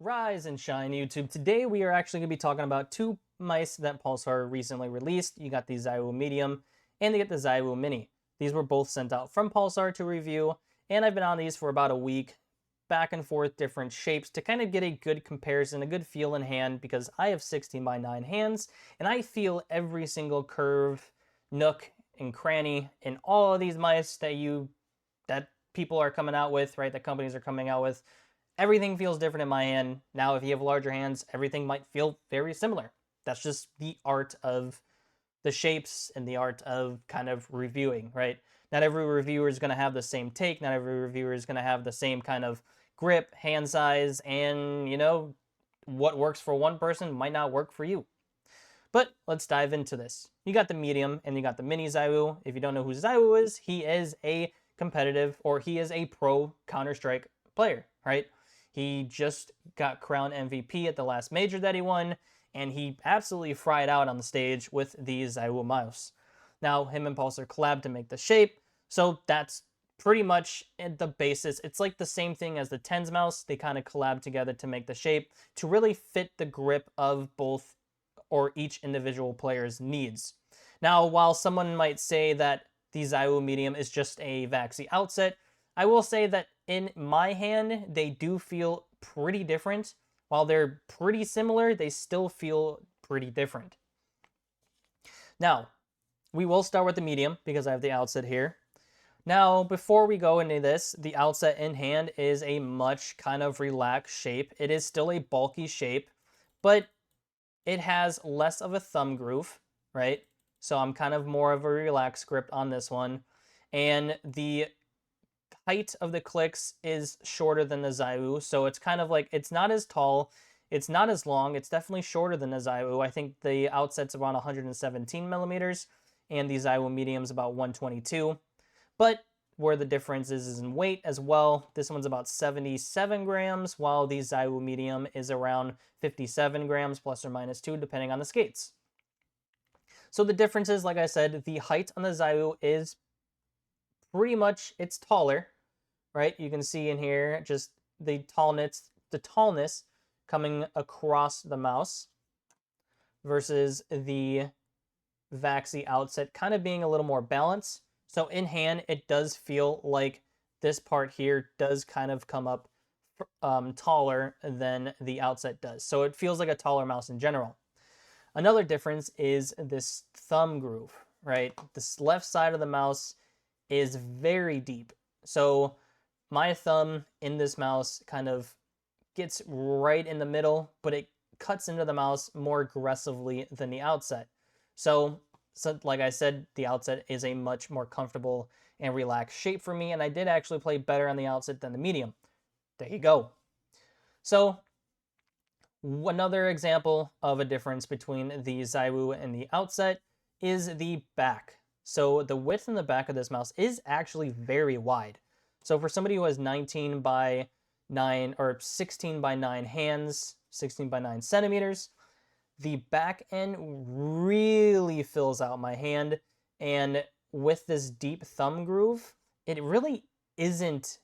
Rise and shine, YouTube. Today we are actually going to be talking about two mice that Pulsar recently released. You got the Zywoo Medium and you get the Zywoo Mini. These were both sent out from Pulsar to review, and I've been on these for about a week, back and forth different shapes to kind of get a good comparison, a good feel in hand, because I have 16:9 hands and I feel every single curve, nook, and cranny in all of these mice that people are coming out with, right? That companies are coming out with. Everything feels different in my hand. Now, if you have larger hands, everything might feel very similar. That's just the art of the shapes and the art of kind of reviewing, right? Not every reviewer is going to have the same take. Not every reviewer is going to have the same kind of grip, hand size, and, what works for one person might not work for you. But let's dive into this. You got the medium and you got the mini Zywoo. If you don't know who Zywoo is, he is a competitive, or he is a pro Counter-Strike player, right? He just got crowned MVP at the last major that he won, and he absolutely fried out on the stage with the Zywoo mouse. Now, him and Pulsar collabed to make the shape, so that's pretty much the basis. It's like the same thing as the Tens mouse. They kind of collab together to make the shape to really fit the grip of both or each individual player's needs. Now, while someone might say that the Zywoo Medium is just a Vaxi outset, I will say that in my hand, they do feel pretty different. While they're pretty similar, they still feel pretty different. Now, we will start with the medium because I have the outset here. Now, before we go into this, the outset in hand is a much kind of relaxed shape. It is still a bulky shape, but it has less of a thumb groove, right? So I'm kind of more of a relaxed grip on this one. And the height of the clicks is shorter than the Zywoo, so it's kind of like, it's not as tall, it's not as long, it's definitely shorter than the Zywoo. I think the outset's around 117 millimeters, and the Zywoo medium's about 122. But where the difference is in weight as well. This one's about 77 grams, while the Zywoo medium is around 57 grams, plus or minus 2, depending on the skates. So the difference is, like I said, the height on the Zywoo is pretty much, it's taller, right? You can see in here just the tallness coming across the mouse versus the Vaxi outset kind of being a little more balanced. So in hand, it does feel like this part here does kind of come up taller than the outset does. So it feels like a taller mouse in general. Another difference is this thumb groove, right? This left side of the mouse is very deep. So my thumb in this mouse kind of gets right in the middle, but it cuts into the mouse more aggressively than the outset. So like I said, the outset is a much more comfortable and relaxed shape for me, and I did actually play better on the outset than the medium. There you go. So another example of a difference between the Zywoo and the outset is the back. So the width in the back of this mouse is actually very wide. So for somebody who has 19 by 9 or 16 by 9 hands, 16 by 9 centimeters, the back end really fills out my hand. And with this deep thumb groove, it really isn't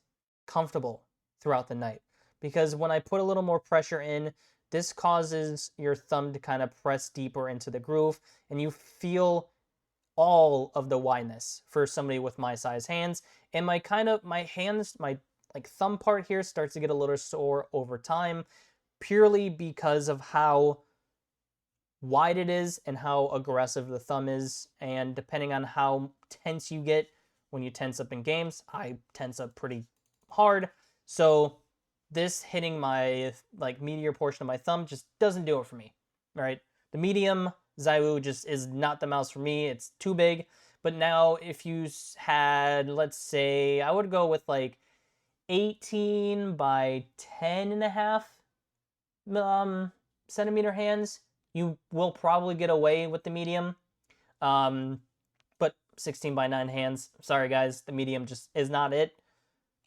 comfortable throughout the night, because when I put a little more pressure in, this causes your thumb to kind of press deeper into the groove, and you feel all of the wideness for somebody with my size hands. And my thumb part here starts to get a little sore over time, purely because of how wide it is and how aggressive the thumb is. And depending on how tense you get when you tense up in games, I tense up pretty hard. So this hitting my meatier portion of my thumb just doesn't do it for me, right? The medium Zywoo just is not the mouse for me. It's too big. But now if you had, let's say, I would go with like 18 by 10 and a half centimeter hands, you will probably get away with the medium. But 16 by 9 hands, sorry guys, the medium just is not it.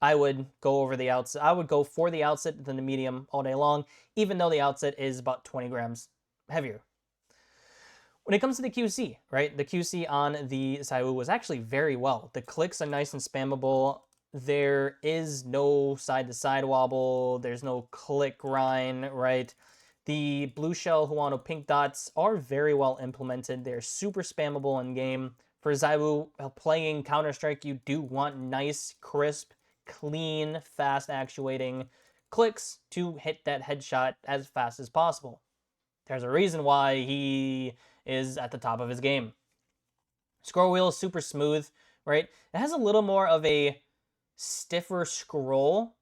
I would go over the outset. I would go for the outset than the medium all day long, even though the outset is about 20 grams heavier. When it comes to the QC, right? The QC on the Zywoo was actually very well. The clicks are nice and spammable. there is no side-to-side wobble, there's no click grind, right? The blue shell Huano pink dots are very well implemented. They're super spammable in game. For Zywoo, playing Counter-Strike, you do want nice, crisp, clean, fast actuating clicks to hit that headshot as fast as possible. There's a reason why he is at the top of his game. Scroll wheel is super smooth, right? It has a little more of a stiffer scroll,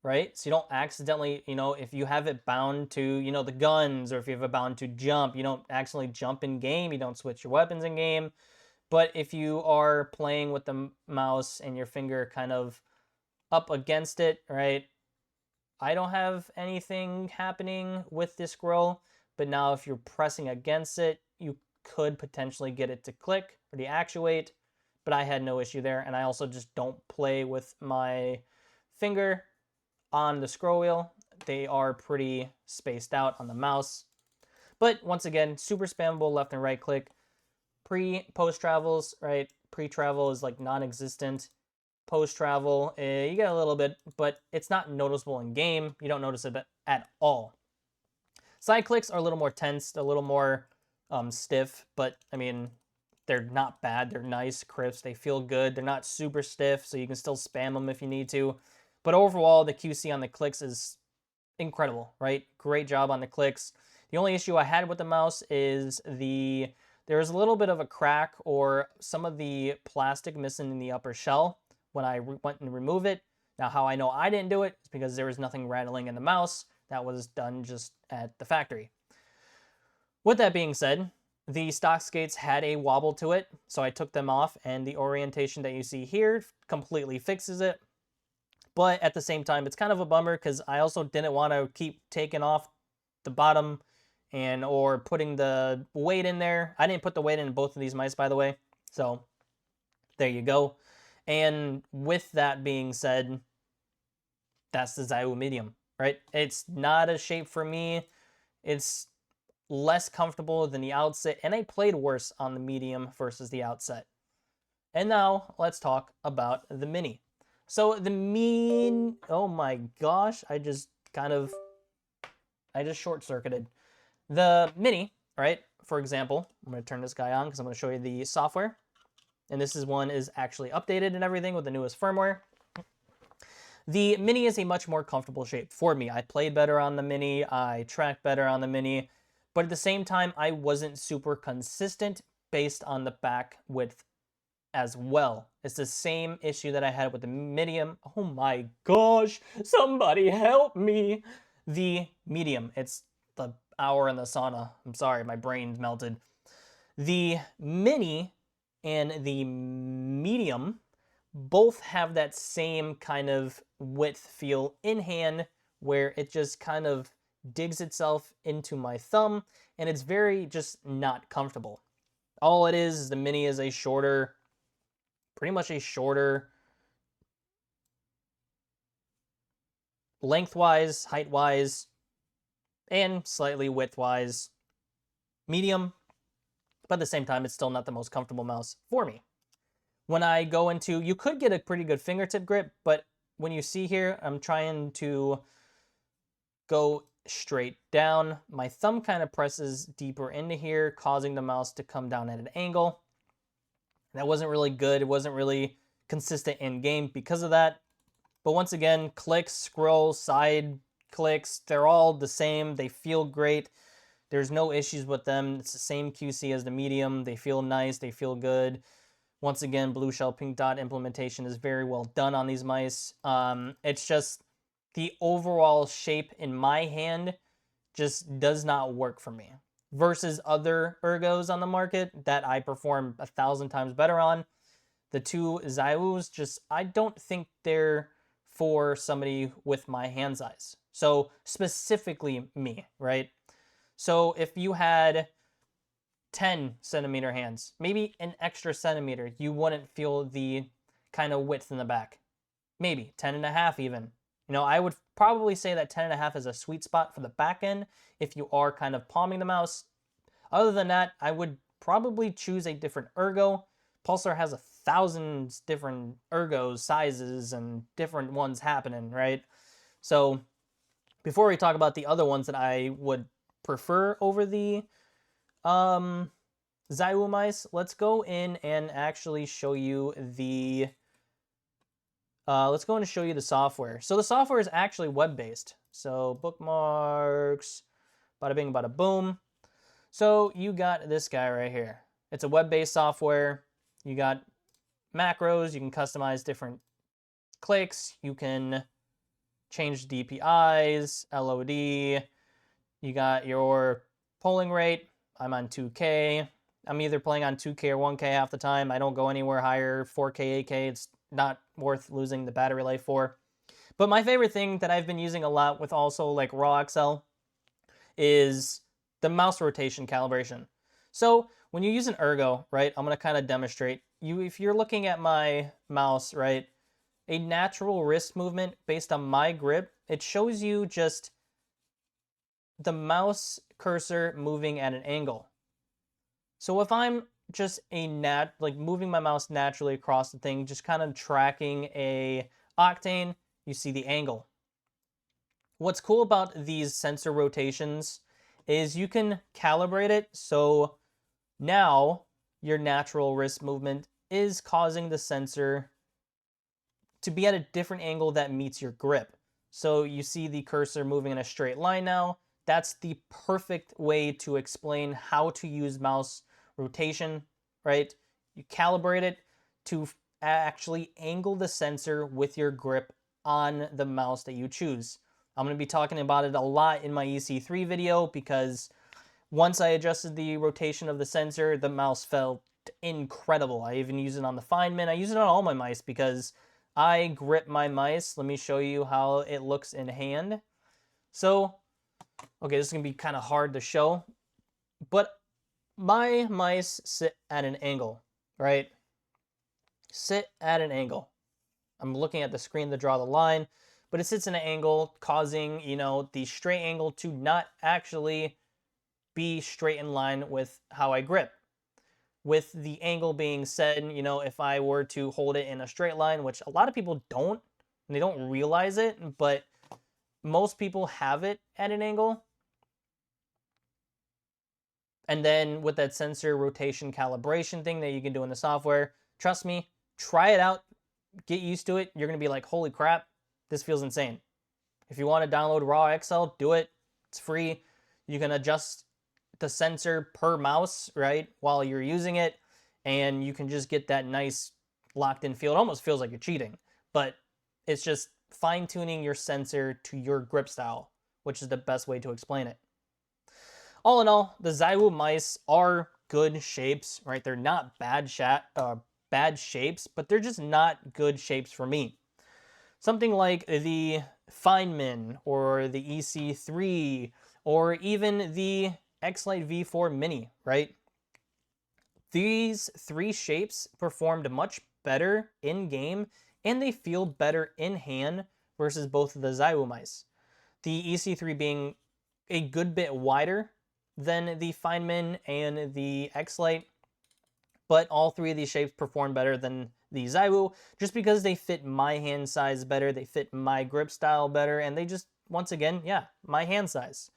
right? So you don't accidentally, if you have it bound to, the guns, or if you have it bound to jump, you don't accidentally jump in game, you don't switch your weapons in game. But if you are playing with the mouse and your finger kind of up against it, right? I don't have anything happening with this scroll, but now if you're pressing against it, you could potentially get it to click or deactuate, but I had no issue there. And I also just don't play with my finger on the scroll wheel. They are pretty spaced out on the mouse. But once again, super spammable left and right click. Post travels, right? Pre-travel is like non-existent. Post-travel, you get a little bit, but it's not noticeable in game. You don't notice it at all. Side clicks are a little more tensed, a little more stiff, but I mean, they're not bad. They're nice, crisp. They feel good. They're not super stiff, so you can still spam them if you need to. But overall, the QC on the clicks is incredible, right? Great job on the clicks. The only issue I had with the mouse is there's a little bit of a crack or some of the plastic missing in the upper shell when I went and remove it. Now, how I know I didn't do it is because there was nothing rattling in the mouse. That was done just at the factory. With that being said, the stock skates had a wobble to it, so I took them off, and the orientation that you see here completely fixes it. But at the same time, it's kind of a bummer because I also didn't want to keep taking off the bottom or putting the weight in there. I didn't put the weight in both of these mice, by the way. So there you go. And with that being said, that's the Zywoo medium, right? It's not a shape for me. It's less comfortable than the outset, and I played worse on the medium versus the outset. And now let's talk about the mini. So oh my gosh, I just short-circuited. The mini, right? For example, I'm going to turn this guy on because I'm going to show you the software. And this one is actually updated and everything with the newest firmware. The mini is a much more comfortable shape for me. I played better on the mini, I tracked better on the mini, but at the same time, I wasn't super consistent based on the back width as well. It's the same issue that I had with the medium. Oh my gosh, somebody help me. The medium, it's the hour in the sauna. I'm sorry, my brain melted. The mini and the medium both have that same kind of width feel in hand where it just kind of digs itself into my thumb, and it's very just not comfortable. All it is the mini is pretty much a shorter lengthwise, height-wise, and slightly width-wise medium, but at the same time, it's still not the most comfortable mouse for me. When I go into, you could get a pretty good fingertip grip, but when you see here, I'm trying to go straight down. My thumb kind of presses deeper into here, causing the mouse to come down at an angle. That wasn't really good. It wasn't really consistent in game because of that. But once again, clicks, scrolls, side clicks, they're all the same. They feel great. There's no issues with them. It's the same QC as the medium. They feel nice. They feel good. Once again, blue shell pink dot implementation is very well done on these mice. It's just the overall shape in my hand just does not work for me. Versus other ergos on the market that I perform 1,000 times better on. The two Zywoos, I don't think they're for somebody with my hand size. So specifically me, right? So if you had 10 centimeter hands, maybe an extra centimeter, you wouldn't feel the kind of width in the back. Maybe 10.5 even. I would probably say that 10.5 is a sweet spot for the back end if you are kind of palming the mouse. Other than that, I would probably choose a different ergo. Pulsar has a thousands different ergos, sizes, and different ones happening, right? So before we talk about the other ones that I would prefer over the Zywoo mice, let's go in and actually show you the software. So the software is actually web-based. So bookmarks, bada bing, bada boom. So you got this guy right here. It's a web-based software. You got macros. You can customize different clicks. You can change DPIs, LOD. You got your polling rate. I'm on 2K. I'm either playing on 2K or 1K half the time. I don't go anywhere higher, 4K, 8K. It's not worth losing the battery life for. But my favorite thing that I've been using a lot with also like raw XL is the mouse rotation calibration. So when you use an ergo, right, I'm going to kind of demonstrate. If you're looking at my mouse, right, a natural wrist movement based on my grip, it shows you just the mouse cursor moving at an angle. So if I'm just moving my mouse naturally across the thing, just kind of tracking a octane, you see the angle. What's cool about these sensor rotations is you can calibrate it, so now your natural wrist movement is causing the sensor to be at a different angle that meets your grip. So you see the cursor moving in a straight line now. That's the perfect way to explain how to use mouse rotation, right? You calibrate it to actually angle the sensor with your grip on the mouse that you choose. I'm going to be talking about it a lot in my EC3 video because once I adjusted the rotation of the sensor, the mouse felt incredible. I even use it on the Feynman. I use it on all my mice because I grip my mice. Let me show you how it looks in hand. So, okay, this is going to be kind of hard to show, but my mice sit at an angle, right? Sit at an angle. I'm looking at the screen to draw the line, but it sits in an angle causing, the straight angle to not actually be straight in line with how I grip. With the angle being said, if I were to hold it in a straight line, which a lot of people don't, and they don't realize it, but most people have it at an angle. And then with that sensor rotation calibration thing that you can do in the software, trust me, try it out, get used to it. You're going to be like, holy crap, this feels insane. If you want to download Raw XL, do it. It's free. You can adjust the sensor per mouse, right, while you're using it, and you can just get that nice locked-in feel. It almost feels like you're cheating, but it's just fine-tuning your sensor to your grip style, which is the best way to explain it. All in all, the Zywoo mice are good shapes, right? They're not bad shapes, but they're just not good shapes for me. Something like the Feynman or the EC3 or even the X-Lite V4 Mini, right? These three shapes performed much better in-game, and they feel better in hand versus both of the Zywoo mice. The EC3 being a good bit wider than the Feynman and the X-Lite, but all three of these shapes perform better than the Zywoo just because they fit my hand size better, they fit my grip style better, and they just, once again, yeah, my hand size.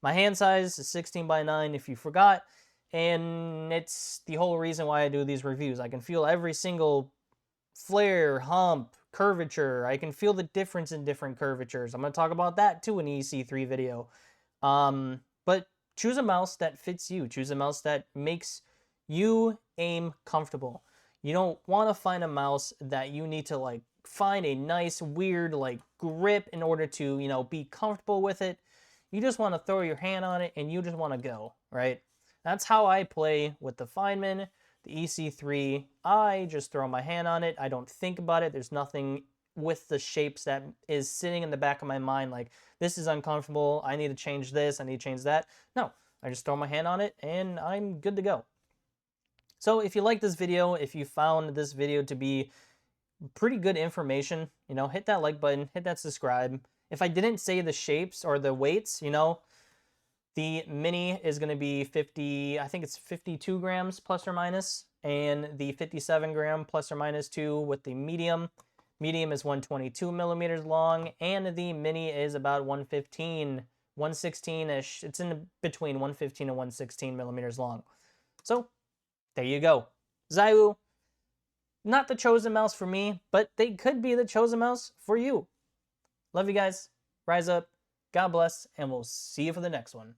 My hand size is 16:9 if you forgot, and it's the whole reason why I do these reviews. I can feel every single flare, hump, curvature. I can feel the difference in different curvatures. I'm going to talk about that too in the EC3 video. But choose a mouse that fits you. Choose a mouse that makes you aim comfortable. You don't want to find a mouse that you need to find a nice weird grip in order to, be comfortable with it. You just want to throw your hand on it and you just want to go, right? That's how I play with the Feynman, the EC3. I just throw my hand on it. I don't think about it. There's nothing with the shapes that is sitting in the back of my mind like, this is uncomfortable, I need to change this, I need to change that. No, I just throw my hand on it and I'm good to go. So if you like this video, if you found this video to be pretty good information, hit that like button, hit that subscribe. If I didn't say the shapes or the weights, the Mini is going to be 50, I think it's 52 grams plus or minus. and the 57 gram plus or minus 2 with the medium. Medium is 122 millimeters long, and the mini is about 115, 116-ish. It's in between 115 and 116 millimeters long. So there you go. Zywoo, not the chosen mouse for me, but they could be the chosen mouse for you. Love you guys. Rise up. God bless, and we'll see you for the next one.